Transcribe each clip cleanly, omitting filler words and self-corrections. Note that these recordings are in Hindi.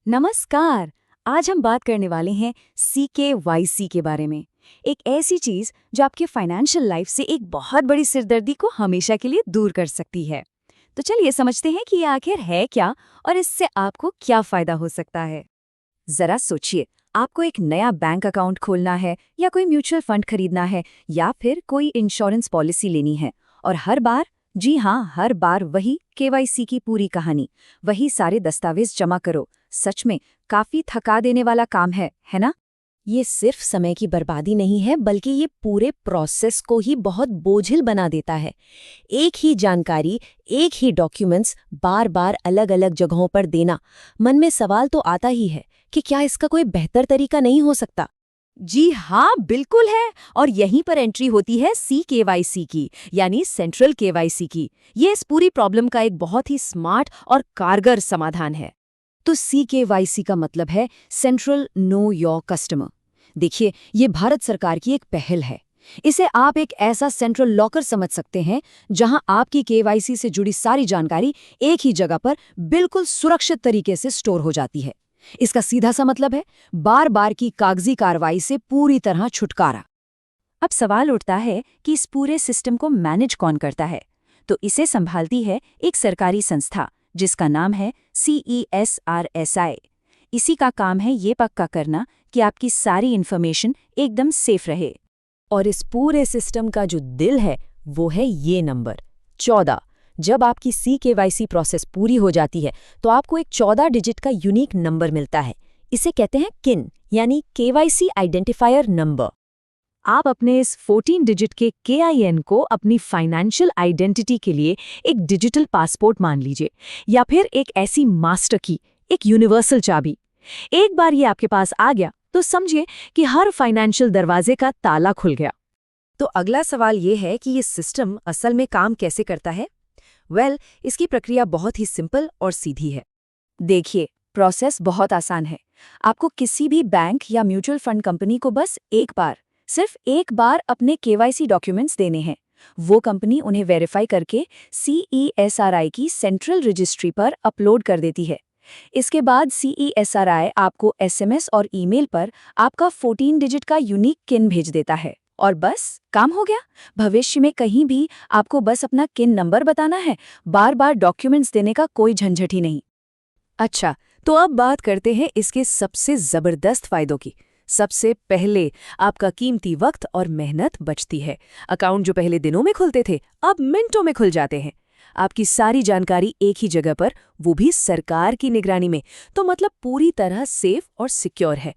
नमस्कार। आज हम बात करने वाले हैं CKYC के बारे में। एक ऐसी चीज जो आपके फाइनेंशियल लाइफ से एक बहुत बड़ी सिरदर्दी को हमेशा के लिए दूर कर सकती है। तो चलिए समझते हैं कि ये आखिर है क्या और इससे आपको क्या फायदा हो सकता है। जरा सोचिए, आपको एक नया बैंक अकाउंट खोलना है या कोई म्यूचुअल फंड खरीदना है या फिर कोई इंश्योरेंस पॉलिसी लेनी है और हर बार, जी हाँ, हर बार वही KYC की पूरी कहानी, वही सारे दस्तावेज जमा करो। सच में काफी थका देने वाला काम है ना? ये सिर्फ समय की बर्बादी नहीं है, बल्कि ये पूरे प्रोसेस को ही बहुत बोझिल बना देता है। एक ही जानकारी, एक ही डॉक्यूमेंट्स बार बार अलग अलग जगहों पर देना। मन में सवाल तो आता ही है कि क्या इसका कोई बेहतर तरीका नहीं हो सकता। जी हाँ, बिल्कुल है। और यहीं पर एंट्री होती है CKYC की, यानी सेंट्रल KYC की। ये इस पूरी प्रॉब्लम का एक बहुत ही स्मार्ट और कारगर समाधान है। तो CKYC का मतलब है सेंट्रल नो योर कस्टमर। देखिए, ये भारत सरकार की एक पहल है। इसे आप एक ऐसा सेंट्रल लॉकर समझ सकते हैं जहां आपकी KYC से जुड़ी सारी जानकारी एक ही जगह पर बिल्कुल सुरक्षित तरीके से स्टोर हो जाती है। इसका सीधा सा मतलब है बार बार की कागजी कार्रवाई से पूरी तरह छुटकारा। अब सवाल उठता है कि इस पूरे सिस्टम को मैनेज कौन करता है? तो इसे संभालती है एक सरकारी संस्था जिसका नाम है CESRSI। इसी का काम है ये पक्का करना कि आपकी सारी इन्फॉर्मेशन एकदम सेफ रहे। और इस पूरे सिस्टम का जो दिल है वो है ये नंबर 14। जब आपकी CKYC प्रोसेस पूरी हो जाती है तो आपको एक 14 डिजिट का यूनिक नंबर मिलता है। इसे कहते हैं किन, यानी KYC आइडेंटिफायर नंबर। आप अपने इस 14 डिजिट के KIN को अपनी फाइनेंशियल आइडेंटिटी के लिए एक डिजिटल पासपोर्ट मान लीजिए, या फिर एक ऐसी मास्टर की, एक यूनिवर्सल चाबी। एक बार ये आपके पास आ गया तो समझिए कि हर फाइनेंशियल दरवाजे का ताला खुल गया। तो अगला सवाल ये है कि ये सिस्टम असल में काम कैसे करता है। इसकी प्रक्रिया बहुत ही सिंपल और सीधी है। देखिए, प्रोसेस बहुत आसान है। आपको किसी भी बैंक या म्यूचुअल फंड कंपनी को बस सिर्फ एक बार अपने KYC डॉक्यूमेंट्स देने हैं। वो कंपनी उन्हें वेरीफाई करके CESRI की सेंट्रल रजिस्ट्री पर अपलोड कर देती है। इसके बाद CESRI आपको SMS और ईमेल पर आपका 14 डिजिट का यूनिक किन भेज देता है और बस काम हो गया। भविष्य में कहीं भी आपको बस अपना किन नंबर बताना है, बार बार डॉक्यूमेंट्स देने का कोई झंझट ही नहीं। अच्छा, तो अब बात करते हैं इसके सबसे जबरदस्त फायदों की। सबसे पहले, आपका कीमती वक्त और मेहनत बचती है। अकाउंट जो पहले दिनों में खुलते थे अब मिनटों में खुल जाते हैं। आपकी सारी जानकारी एक ही जगह पर, वो भी सरकार की निगरानी में, तो मतलब पूरी तरह सेफ और सिक्योर है।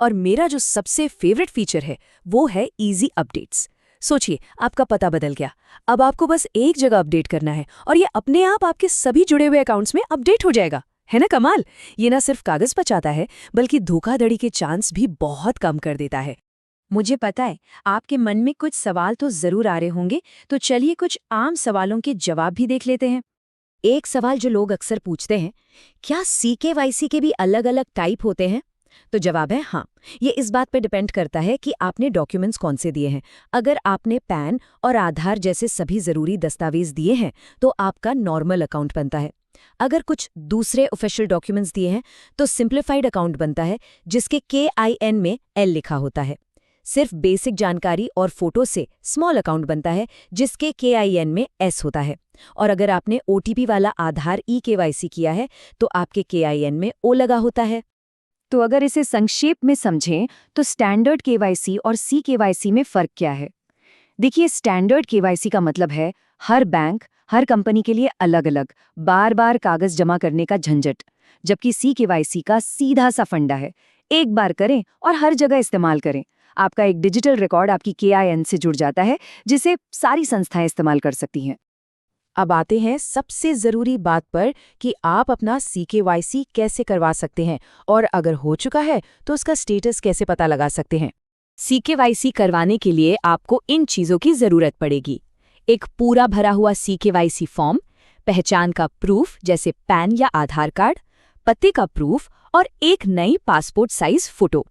और मेरा जो सबसे फेवरेट फीचर है वो है इजी अपडेट्स। सोचिए, आपका पता बदल गया, अब आपको बस एक जगह अपडेट करना है और ये अपने आप आपके सभी जुड़े हुए अकाउंट्स में अपडेट हो जाएगा। है ना कमाल? ये ना सिर्फ कागज बचाता है, बल्कि धोखाधड़ी के चांस भी बहुत कम कर देता है। मुझे पता है आपके मन में कुछ सवाल तो जरूर आ रहे होंगे, तो चलिए कुछ आम सवालों के जवाब भी देख लेते हैं। एक सवाल जो लोग अक्सर पूछते हैं, क्या CKYC के भी अलग अलग टाइप होते हैं? तो जवाब है हाँ। ये इस बात पर डिपेंड करता है कि आपने डॉक्यूमेंट्स कौन से दिए हैं। अगर आपने पैन और आधार जैसे सभी जरूरी दस्तावेज दिए हैं तो आपका नॉर्मल अकाउंट बनता है। अगर कुछ दूसरे ऑफिशियल डॉक्यूमेंट्स दिए हैं तो सिंप्लीफाइड अकाउंट बनता है, जिसके KIN में L लिखा होता है। सिर्फ बेसिक जानकारी और फोटो से स्मॉल अकाउंट बनता है, जिसके KIN में S होता है। और अगर आपने OTP वाला आधार eKYC किया है तो आपके KIN में O लगा होता है। तो अगर इसे संक्षेप में समझें तो स्टैंडर्ड KYC और CKYC में फ़र्क क्या है? देखिए, स्टैंडर्ड KYC का मतलब है हर बैंक, हर कंपनी के लिए अलग अलग बार बार कागज जमा करने का झंझट, जबकि CKYC का सीधा सा फंडा है, एक बार करें और हर जगह इस्तेमाल करें। आपका एक डिजिटल रिकॉर्ड आपकी KIN से जुड़ जाता है, जिसे सारी संस्थाएं इस्तेमाल कर सकती हैं। अब आते हैं सबसे जरूरी बात पर कि आप अपना CKYC कैसे करवा सकते हैं और अगर हो चुका है तो उसका स्टेटस कैसे पता लगा सकते हैं। CKYC करवाने के लिए आपको इन चीजों की जरूरत पड़ेगी। एक पूरा भरा हुआ CKYC फॉर्म, पहचान का प्रूफ जैसे पैन या आधार कार्ड, पते का प्रूफ और एक नई पासपोर्ट साइज फोटो।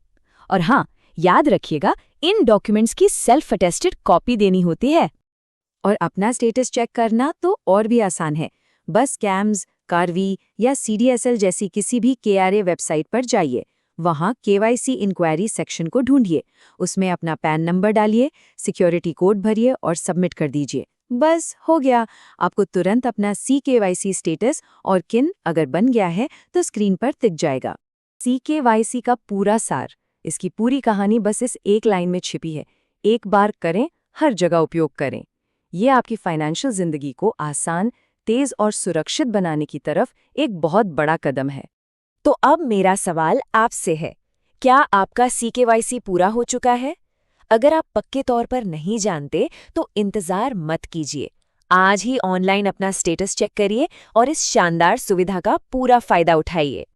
और हाँ, याद रखिएगा, इन डॉक्यूमेंट्स की सेल्फ अटेस्टेड कॉपी देनी होती है। और अपना स्टेटस चेक करना तो और भी आसान है। बस स्कैम्स, कार्वी या CDSL जैसी किसी भी KRA वेबसाइट पर जाइए। वहाँ KYC इंक्वायरी सेक्शन को ढूंढिए। उसमें अपना पैन नंबर डालिए, सिक्योरिटी कोड भरिए और सबमिट कर दीजिए। बस हो गया। आपको तुरंत अपना CKYC स्टेटस और किन अगर बन गया है तो स्क्रीन पर दिख जाएगा। CKYC का पूरा सार, इसकी पूरी कहानी बस इस एक लाइन में छिपी है। एक बार करें, हर जगह उपयोग करें। ये आपकी फाइनेंशियल जिंदगी को आसान, तेज और सुरक्षित बनाने की तरफ एक बहुत बड़ा कदम है। तो अब मेरा सवाल आपसे है, क्या आपका CKYC पूरा हो चुका है? अगर आप पक्के तौर पर नहीं जानते तो इंतजार मत कीजिए। आज ही ऑनलाइन अपना स्टेटस चेक करिए और इस शानदार सुविधा का पूरा फायदा उठाइए।